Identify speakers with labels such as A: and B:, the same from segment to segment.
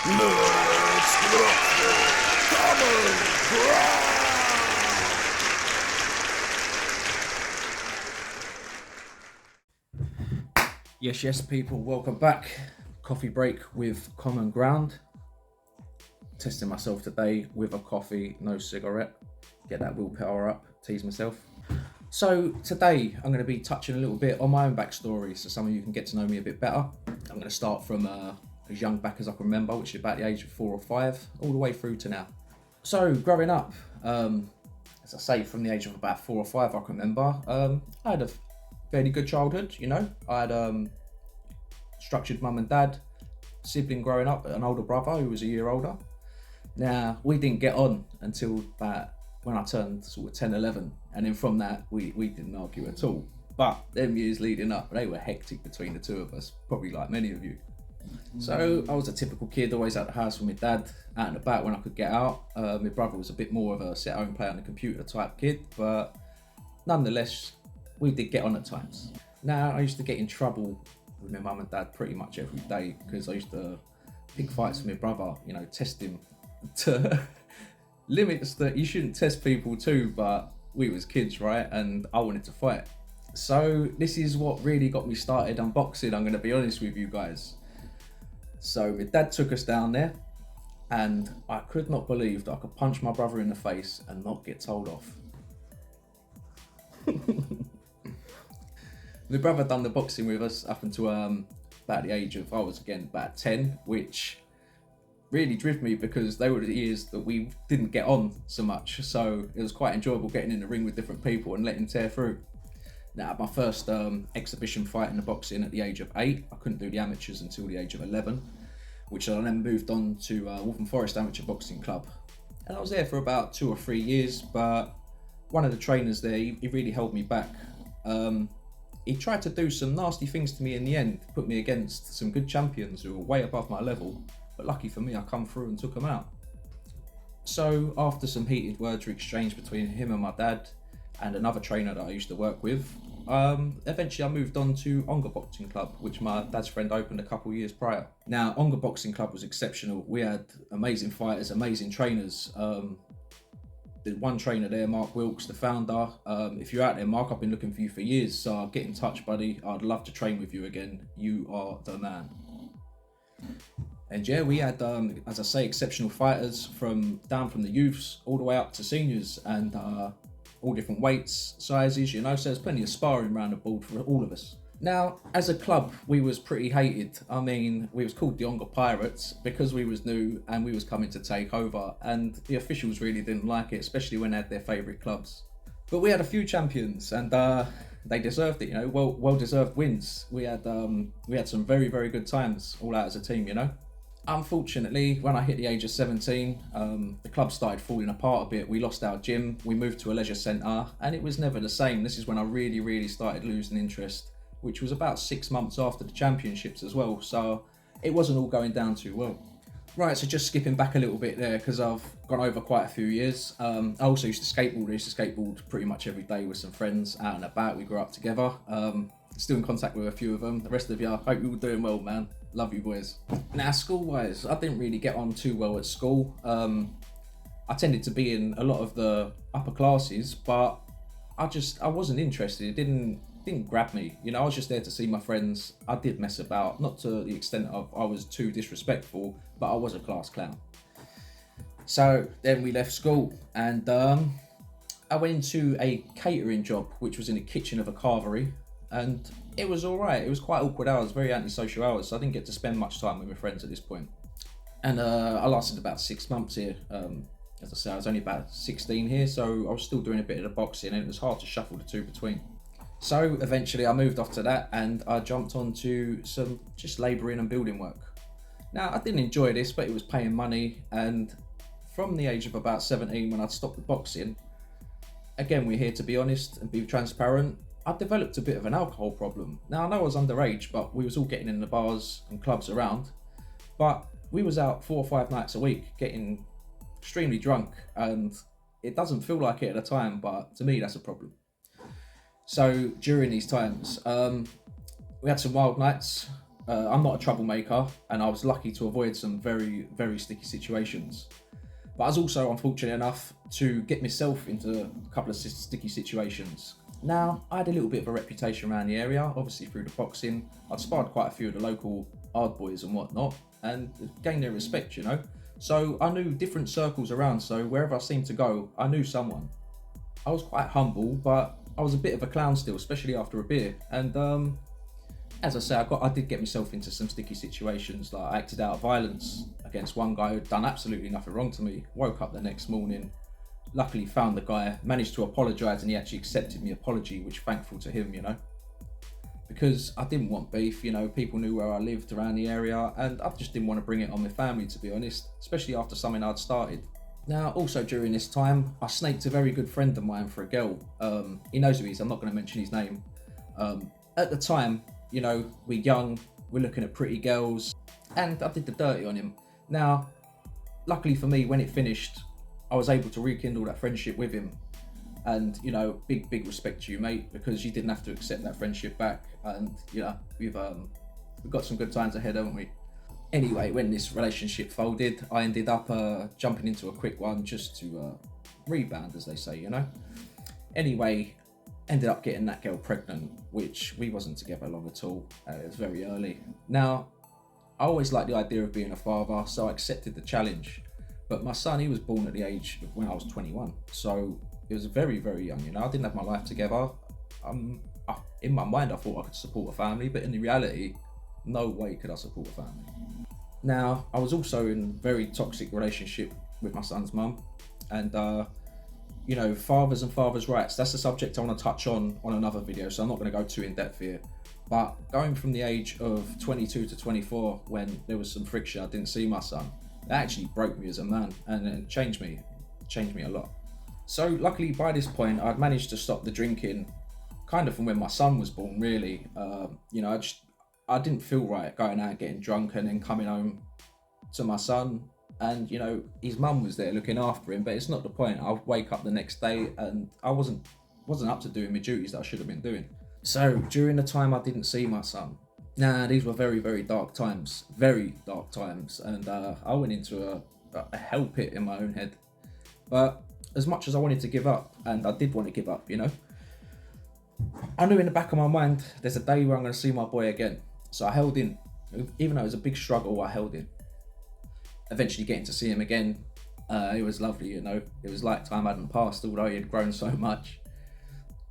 A: Let's give it up for Common Ground!
B: Yes, people, welcome back. Coffee break with Common Ground. Testing myself today with a coffee, no cigarette. Get that willpower up, tease myself. So today I'm going to be touching a little bit on my own backstory so some of you can get to know me a bit better. I'm going to start from as young back as I can remember, which is about the age of 4 or 5, all the way through to now. So growing up, as I say, from the age of about 4 or 5 I can remember, I had a fairly good childhood, you know. I had structured mum and dad, sibling growing up, an older brother who was a year older. Now, we didn't get on until about when I turned sort of 10, 11. And then from that, we didn't argue at all. But them years leading up, they were hectic between the two of us, probably like many of you. So I was a typical kid, always at the house with my dad, out and about when I could get out. My brother was a bit more of a sit at home, play on the computer type kid, but nonetheless, we did get on at times. Now, I used to get in trouble with my mum and dad pretty much every day because I used to pick fights with my brother, you know, test him to limits that you shouldn't test people to, but we was kids, right? And I wanted to fight. So this is what really got me started on boxing, I'm going to be honest with you guys. So my dad took us down there and I could not believe that I could punch my brother in the face and not get told off. My brother done the boxing with us up until about the age of, I was again about 10, which really drove me because they were the years that we didn't get on so much. So it was quite enjoyable getting in the ring with different people and letting tear through. Now, my first exhibition fight in the boxing at the age of 8. I couldn't do the amateurs until the age of 11, which I then moved on to Waltham Forest Amateur Boxing Club. And I was there for about 2 or 3 years, but one of the trainers there, he really held me back. He tried to do some nasty things to me in the end, put me against some good champions who were way above my level, but lucky for me, I come through and took them out. So after some heated words were exchanged between him and my dad and another trainer that I used to work with, eventually I moved on to Ongar Boxing Club, which my dad's friend opened a couple of years prior. Now, Ongar Boxing Club was exceptional. We had amazing fighters, amazing trainers. The one trainer there, Mark Wilkes, the founder. If you're out there, Mark, I've been looking for you for years, so get in touch, buddy. I'd love to train with you again. You are the man. And yeah, we had, as I say, exceptional fighters down from the youths all the way up to seniors, and all different weights, sizes, you know, so there's plenty of sparring around the board for all of us. Now, as a club, we was pretty hated. I mean, we was called the Ongar Pirates because we was new and we was coming to take over, and the officials really didn't like it, especially when they had their favourite clubs. But we had a few champions and they deserved it, you know, well-deserved wins. We had some very, very good times all out as a team, you know. Unfortunately, when I hit the age of 17, the club started falling apart a bit. We lost our gym, we moved to a leisure centre, and it was never the same. This is when I really, really started losing interest, which was about 6 months after the championships as well, so it wasn't all going down too well. Right, so just skipping back a little bit there, because I've gone over quite a few years. I also used to skateboard. I used to skateboard pretty much every day with some friends out and about. We grew up together. Still in contact with a few of them. The rest of you, I hope you're all doing well, man. Love you boys. Now, school-wise, I didn't really get on too well at school. I tended to be in a lot of the upper classes, but I wasn't interested. It didn't grab me, you know. I was just there to see my friends. I did mess about, not to the extent of I was too disrespectful, but I was a class clown. So then we left school and I went into a catering job, which was in the kitchen of a carvery, and it was all right. It was quite awkward hours, very antisocial hours, so I didn't get to spend much time with my friends at this point. And I lasted about 6 months here. As I say, I was only about 16 here, so I was still doing a bit of the boxing and it was hard to shuffle the two between. So eventually I moved off to that and I jumped onto some just labouring and building work. Now, I didn't enjoy this, but it was paying money, and from the age of about 17 when I'd stopped the boxing, again, we're here to be honest and be transparent, I developed a bit of an alcohol problem. Now, I know I was underage, but we was all getting in the bars and clubs around, but we was out 4 or 5 nights a week getting extremely drunk, and it doesn't feel like it at the time, but to me that's a problem. So during these times, we had some wild nights. I'm not a troublemaker, and I was lucky to avoid some very, very sticky situations. But I was also unfortunate enough to get myself into a couple of sticky situations. Now, I had a little bit of a reputation around the area, obviously through the boxing. I'd sparred quite a few of the local hard boys and whatnot, and gained their respect, you know. So I knew different circles around, so wherever I seemed to go, I knew someone. I was quite humble, but I was a bit of a clown still, especially after a beer. And as I say, I did get myself into some sticky situations. Like I acted out violence against one guy who'd done absolutely nothing wrong to me. Woke up the next morning, luckily found the guy, managed to apologise, and he actually accepted my apology, which thankful to him, you know. Because I didn't want beef, you know, people knew where I lived around the area, and I just didn't want to bring it on my family, to be honest, especially after something I'd started. Now, also during this time, I snaked a very good friend of mine for a girl. He knows who he is, I'm not going to mention his name. At the time, you know, we're young, we're looking at pretty girls, and I did the dirty on him. Now, luckily for me, when it finished, I was able to rekindle that friendship with him. And, you know, big respect to you, mate, because you didn't have to accept that friendship back. And, you know, we've got some good times ahead, haven't we? Anyway, when this relationship folded, I ended up jumping into a quick one just to rebound, as they say, you know. Anyway, ended up getting that girl pregnant, which we wasn't together long at all. It was very early. Now, I always liked the idea of being a father, so I accepted the challenge. But my son, he was born at the age of when I was 21, so it was very, very young, you know. I didn't have my life together. In my mind, I thought I could support a family, but in the reality, no way could I support a family. Now, I was also in a very toxic relationship with my son's mum, and you know, fathers and fathers' rights, that's a subject I want to touch on another video, so I'm not going to go too in depth here. But going from the age of 22 to 24, when there was some friction, I didn't see my son, it actually broke me as a man, and it changed me a lot. So luckily by this point, I'd managed to stop the drinking kind of from when my son was born, really. You know, I didn't feel right going out getting drunk and then coming home to my son, and you know, his mum was there looking after him, but it's not the point. I'll wake up the next day and I wasn't up to doing my duties that I should have been doing. So during the time I didn't see my son, these were very, very dark times, and I went into a hell pit in my own head. But as much as I wanted to give up, and I did want to give up, you know, I knew in the back of my mind, there's a day where I'm going to see my boy again. So I held in. Even though it was a big struggle, I held in. Eventually getting to see him again, it was lovely, you know. It was like time hadn't passed, although he had grown so much.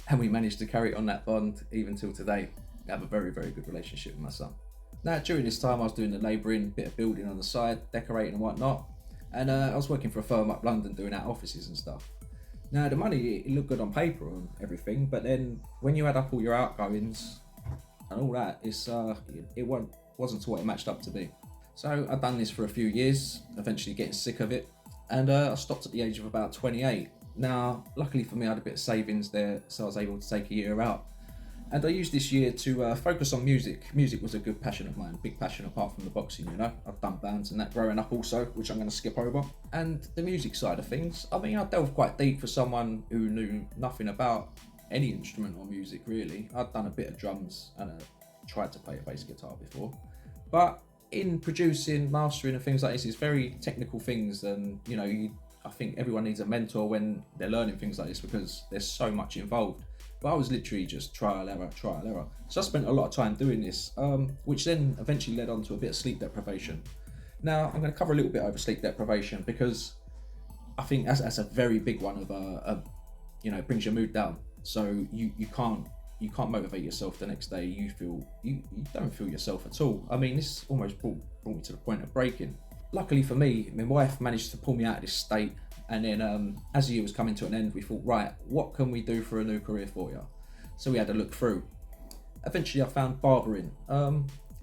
B: And we managed to carry on that bond even till today. I have a very, very good relationship with my son. Now, during this time, I was doing the labouring, bit of building on the side, decorating and whatnot. And I was working for a firm up London doing out offices and stuff. Now, the money, it looked good on paper and everything, but then when you add up all your outgoings and all that, it wasn't to what it matched up to be. So I'd done this for a few years, eventually getting sick of it, and I stopped at the age of about 28. Now, luckily for me, I had a bit of savings there, so I was able to take a year out. And I used this year to focus on music. Music was a good passion of mine, big passion apart from the boxing, you know. I've done bands and that growing up also, which I'm going to skip over. And the music side of things, I mean, I delved quite deep for someone who knew nothing about any instrument or music, really. I'd done a bit of drums and tried to play a bass guitar before. But in producing, mastering and things like this, it's very technical things, and, you know, I think everyone needs a mentor when they're learning things like this because there's so much involved. But I was literally just trial error. So I spent a lot of time doing this, which then eventually led on to a bit of sleep deprivation. Now, I'm going to cover a little bit over sleep deprivation because I think that's a very big one of, you know, it brings your mood down. So you can't motivate yourself the next day. You don't feel yourself at all. I mean, this almost brought me to the point of breaking. Luckily for me, my wife managed to pull me out of this state. And then as the year was coming to an end, we thought, right, what can we do for a new career for you? So we had to look through. Eventually I found barbering.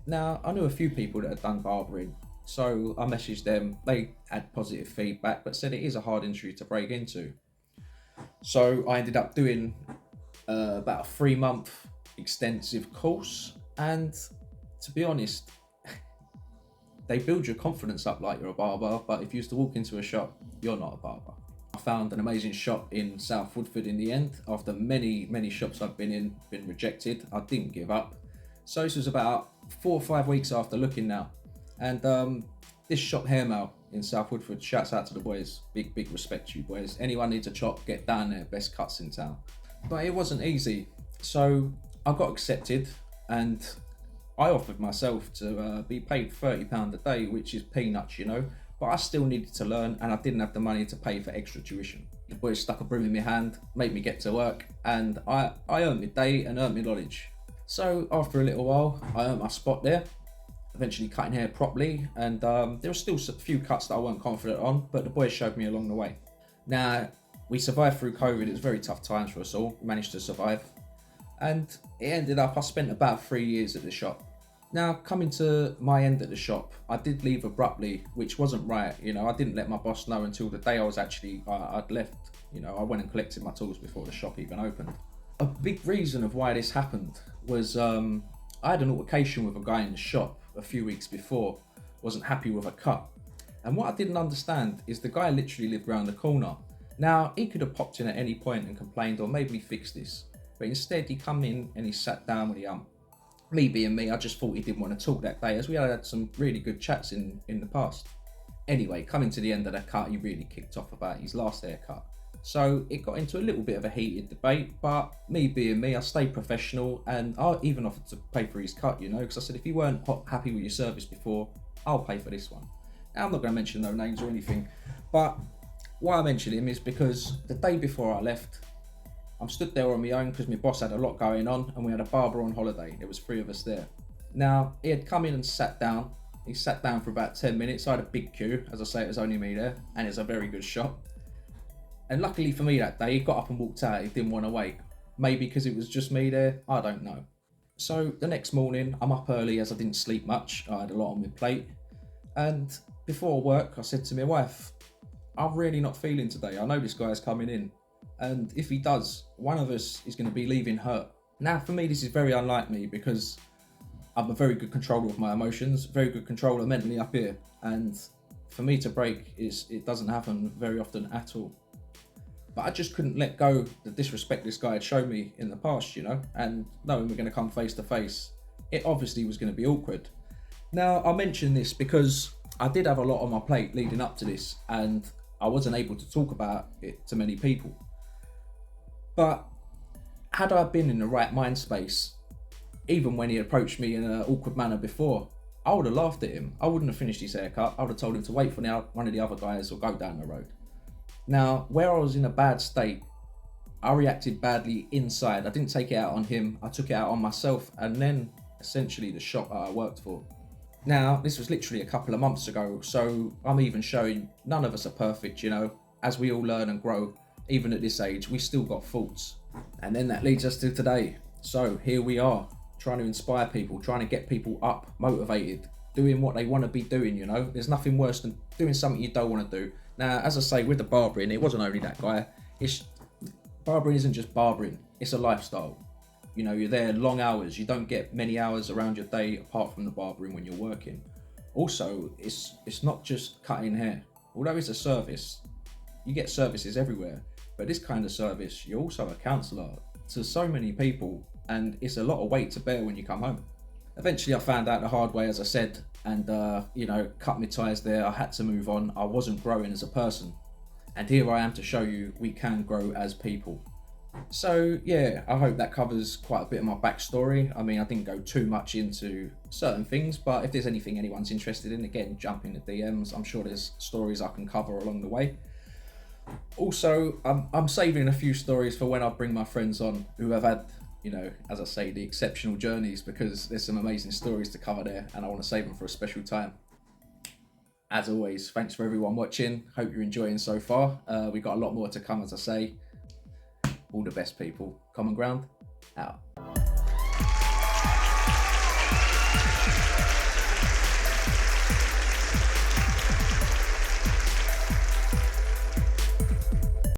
B: Now, I knew a few people that had done barbering. So I messaged them. They had positive feedback, but said it is a hard industry to break into. So I ended up doing about a 3-month extensive course. And to be honest, they build your confidence up like you're a barber, but if you used to walk into a shop, you're not a barber. I found an amazing shop in South Woodford in the end. After many shops I've been rejected, I didn't give up. So this was about 4 or 5 weeks after looking now. And this shop Hair Mail in South Woodford, shouts out to the boys. Big respect to you boys. Anyone needs a chop, get down there, best cuts in town. But it wasn't easy. So I got accepted and I offered myself to be paid £30 a day, which is peanuts, you know. But I still needed to learn and I didn't have the money to pay for extra tuition. The boys stuck a broom in my hand, made me get to work, and I earned my day and earned my knowledge. So after a little while, I earned my spot there, eventually cutting hair properly, and there were still a few cuts that I weren't confident on, but the boys showed me along the way. Now, we survived through COVID. It was very tough times for us all. We managed to survive. And it ended up, I spent about 3 years at the shop. Now, coming to my end at the shop, I did leave abruptly, which wasn't right. You know, I didn't let my boss know until the day I was actually, I'd left. You know, I went and collected my tools before the shop even opened. A big reason of why this happened was I had an altercation with a guy in the shop a few weeks before, wasn't happy with a cut. And what I didn't understand is the guy literally lived around the corner. Now, he could have popped in at any point and complained or maybe fix this. But instead, he come in and he sat down with the Me being me, I just thought he didn't want to talk that day, as we had some really good chats in the past. Anyway, coming to the end of the cut, he really kicked off about his last haircut. So it got into a little bit of a heated debate, but me being me, I stayed professional and I even offered to pay for his cut, you know, because I said, if you weren't happy with your service before, I'll pay for this one. Now, I'm not going to mention no names or anything, but why I mention him is because the day before I left, I'm stood there on my own because my boss had a lot going on and we had a barber on holiday. There was 3 of us there. Now, he had come in and sat down. He sat down for about 10 minutes. I had a big queue. As I say, it was only me there and it's a very good shop. And luckily for me that day, he got up and walked out. He didn't want to wait. Maybe because it was just me there. I don't know. So the next morning, I'm up early as I didn't sleep much. I had a lot on my plate. And before work, I said to my wife, I'm really not feeling today. I know this guy's coming in. And if he does, one of us is going to be leaving hurt. Now, for me, this is very unlike me because I'm a very good controller of my emotions, very good controller mentally up here. And for me to break, it doesn't happen very often at all. But I just couldn't let go the disrespect this guy had shown me in the past, you know, and knowing we're going to come face to face, it obviously was going to be awkward. Now, I mention this because I did have a lot on my plate leading up to this and I wasn't able to talk about it to many people. But had I been in the right mind space, even when he approached me in an awkward manner before, I would have laughed at him. I wouldn't have finished his haircut. I would have told him to wait for one of the other guys or go down the road. Now, where I was in a bad state, I reacted badly inside. I didn't take it out on him. I took it out on myself and then essentially the shop that I worked for. Now, this was literally a couple of months ago, so I'm even showing none of us are perfect, you know. As we all learn and grow, even at this age, we still got faults. And then that leads us to today. So here we are, trying to inspire people, trying to get people up, motivated, doing what they want to be doing, you know. There's nothing worse than doing something you don't want to do. Now, as I say, with the barbering, it wasn't only that guy. Barbering isn't just barbering, it's a lifestyle. You know, you're there long hours. You don't get many hours around your day apart from the barbering when you're working. Also, it's not just cutting hair. Although it's a service, you get services everywhere. But this kind of service, you're also a counsellor to so many people, and it's a lot of weight to bear when you come home. Eventually, I found out the hard way, as I said, and you know, cut my ties there. I had to move on. I wasn't growing as a person, and here I am to show you we can grow as people. So yeah, I hope that covers quite a bit of my backstory. I mean, I didn't go too much into certain things, but if there's anything anyone's interested in, again, jump in the DMs. I'm sure there's stories I can cover along the way. Also, I'm saving a few stories for when I bring my friends on who have had, you know, as I say, the exceptional journeys, because there's some amazing stories to cover there and I want to save them for a special time. As always, thanks for everyone watching. Hope you're enjoying so far. We've got a lot more to come, as I say. All the best, people. Common Ground, out.